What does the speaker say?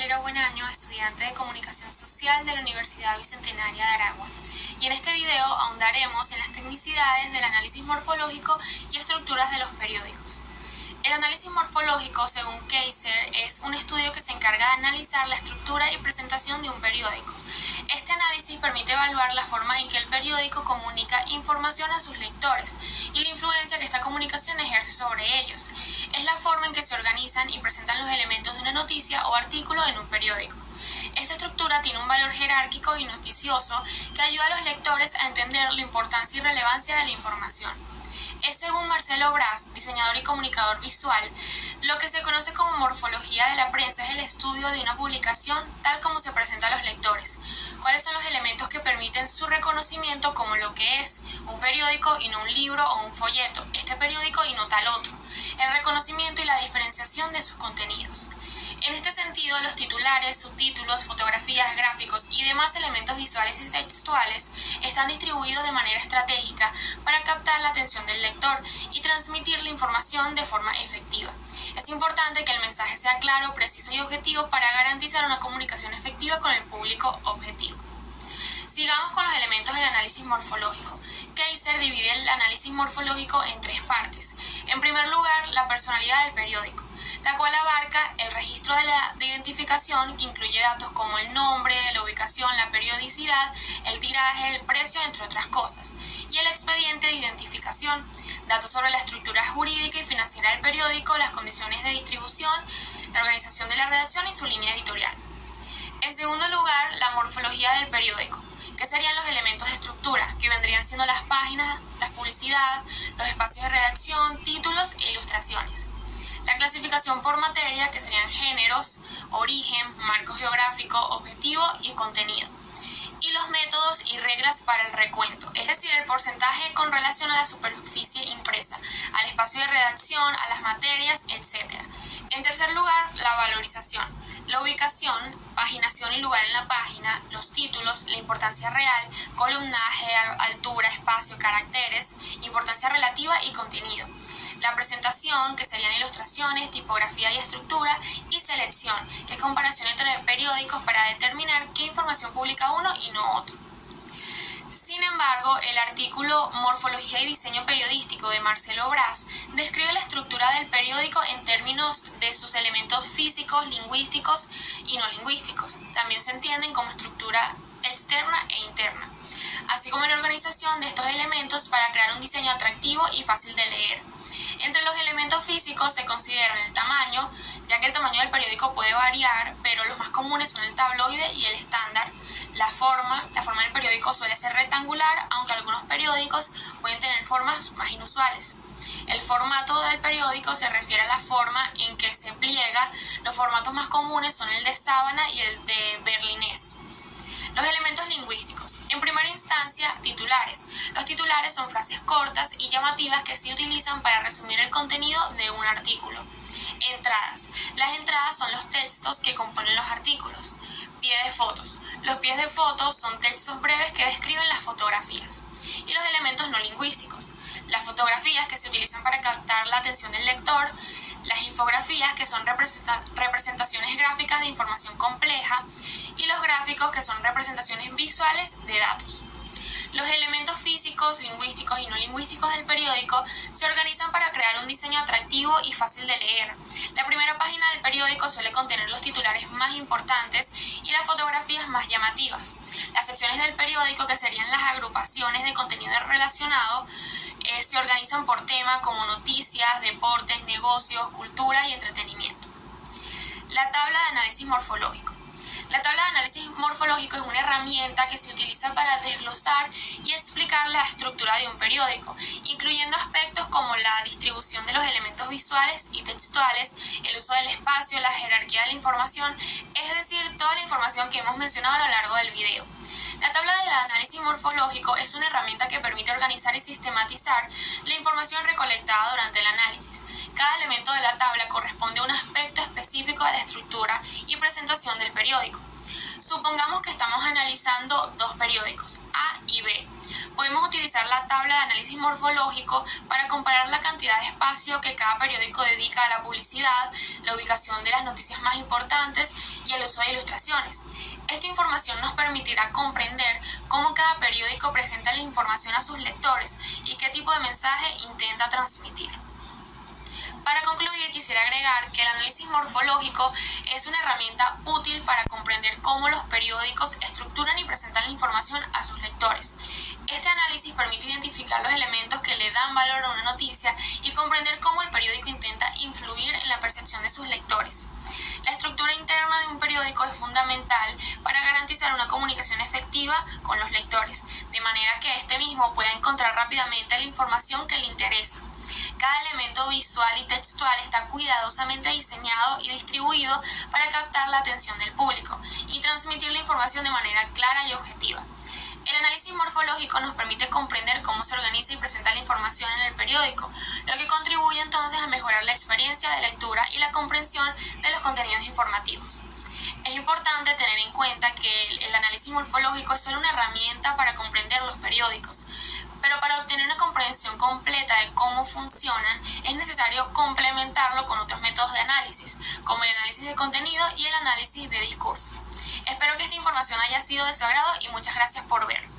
Ferreira Buenaño, estudiante de Comunicación Social de la Universidad Bicentenaria de Aragua. Y en este video ahondaremos en las tecnicidades del análisis morfológico y estructuras de los periódicos. El análisis morfológico, según Kaiser, es un estudio que se encarga de analizar la estructura y presentación de un periódico. Este análisis permite evaluar la forma en que el periódico comunica información a sus lectores y la influencia que esta comunicación ejerce sobre ellos. Es la forma en que se organizan y presentan los elementos de una noticia o artículo en un periódico. Esta estructura tiene un valor jerárquico y noticioso que ayuda a los lectores a entender la importancia y relevancia de la información. Es, según Marcelo Braz, diseñador y comunicador visual, lo que se conoce como morfología de la prensa es el estudio de una publicación tal como se presenta a los lectores. ¿Cuáles son los elementos que permiten su reconocimiento como lo que es un periódico y no un libro o un folleto, este periódico y no tal otro? El reconocimiento y la diferenciación de sus contenidos. En este sentido, los titulares, subtítulos, fotografías, gráficos y demás elementos visuales y textuales están distribuidos de manera estratégica para captar la atención del lector y transmitir la información de forma efectiva. Es importante que el mensaje sea claro, preciso y objetivo para garantizar una comunicación efectiva con el público objetivo. Sigamos con los elementos del análisis morfológico. Kaiser divide el análisis morfológico en tres partes. En primer lugar, la personalidad del periódico, la cual abarca el registro de identificación, que incluye datos como el nombre, la ubicación, la periodicidad, el tiraje, el precio, entre otras cosas, y el expediente de identificación, datos sobre la estructura jurídica y financiera del periódico, las condiciones de distribución, la organización de la redacción y su línea editorial. En segundo lugar, la morfología del periódico, que serían los elementos de estructura, que vendrían siendo las páginas, las publicidades, los espacios de redacción, títulos e ilustraciones. La clasificación por materia, que serían géneros, origen, marco geográfico, objetivo y contenido. Y los métodos y reglas para el recuento, es decir, el porcentaje con relación a la superficie impresa, al espacio de redacción, a las materias, etc. En tercer lugar, la valorización, la ubicación, paginación y lugar en la página, los títulos, la importancia real, columnaje, altura, espacio, caracteres, importancia relativa y contenido. La presentación, que serían ilustraciones, tipografía y estructura, y selección, que es comparación entre periódicos para determinar qué información publica uno y no otro. Sin embargo, el artículo Morfología y Diseño Periodístico de Marcelo Braz describe la estructura del periódico en términos de sus elementos físicos, lingüísticos y no lingüísticos. También se entienden como estructura externa e interna, así como la organización de estos elementos para crear un diseño atractivo y fácil de leer. Entre los elementos físicos se consideran el tamaño, ya que el tamaño del periódico puede variar, pero los más comunes son el tabloide y el estándar. La forma del periódico suele ser rectangular, aunque algunos periódicos pueden tener formas más inusuales. El formato del periódico se refiere a la forma en que se pliega. Los formatos más comunes son el de sábana y el de berlinés. Los elementos lingüísticos. En primera instancia, titulares. Los titulares son frases cortas y llamativas que se utilizan para resumir el contenido de un artículo. Entradas. Las entradas son los textos que componen los artículos. Pie de fotos. Los pies de fotos son textos breves que describen las fotografías. Y los elementos no lingüísticos. Las fotografías, que se utilizan para captar la atención del lector. Las infografías, que son representaciones gráficas de información compleja, y los gráficos, que son representaciones visuales de datos. Los elementos físicos, lingüísticos y no lingüísticos del periódico se organizan para crear un diseño atractivo y fácil de leer. La primera página del periódico suele contener los titulares más importantes y las fotografías más llamativas. Las secciones del periódico, que serían las agrupaciones de contenido relacionado, se organizan por tema, como noticias, deportes, negocios, cultura y entretenimiento. La tabla de análisis morfológico. La tabla de análisis morfológico es una herramienta que se utiliza para desglosar y explicar la estructura de un periódico, incluyendo aspectos como la distribución de los elementos visuales y textuales, el uso del espacio, la jerarquía de la información, es decir, toda la información que hemos mencionado a lo largo del video. La tabla del análisis morfológico es una herramienta que permite organizar y sistematizar la información recolectada durante el análisis. Cada elemento de la tabla corresponde a un aspecto específico de la estructura y presentación del periódico. Supongamos que estamos analizando dos periódicos, A y B. Podemos utilizar la tabla de análisis morfológico para comparar la cantidad de espacio que cada periódico dedica a la publicidad, la ubicación de las noticias más importantes y el uso de ilustraciones. Esta información nos permitirá comprender cómo cada periódico presenta la información a sus lectores y qué tipo de mensaje intenta transmitir. Para concluir, quisiera agregar que el análisis morfológico es una herramienta útil para comprender cómo los periódicos estructuran y presentan la información a sus lectores. Este análisis permite identificar los elementos que le dan valor a una noticia y comprender cómo el periódico intenta influir en la percepción de sus lectores. La estructura interna de un periódico es fundamental para garantizar una comunicación efectiva con los lectores, de manera que éste mismo pueda encontrar rápidamente la información que le interesa. Cada elemento visual y textual está cuidadosamente diseñado y distribuido para captar la atención del público y transmitir la información de manera clara y objetiva. El análisis morfológico nos permite comprender cómo se organiza y presenta la información en el periódico, lo que contribuye entonces a mejorar la experiencia de lectura y la comprensión de los contenidos informativos. Es importante tener en cuenta que el análisis morfológico es solo una herramienta para comprender los periódicos, pero para obtener una comprensión completa de cómo funcionan es necesario complementarlo con otros métodos de análisis, como el análisis de contenido y el análisis de discurso. Espero que esta información haya sido de su agrado y muchas gracias por ver.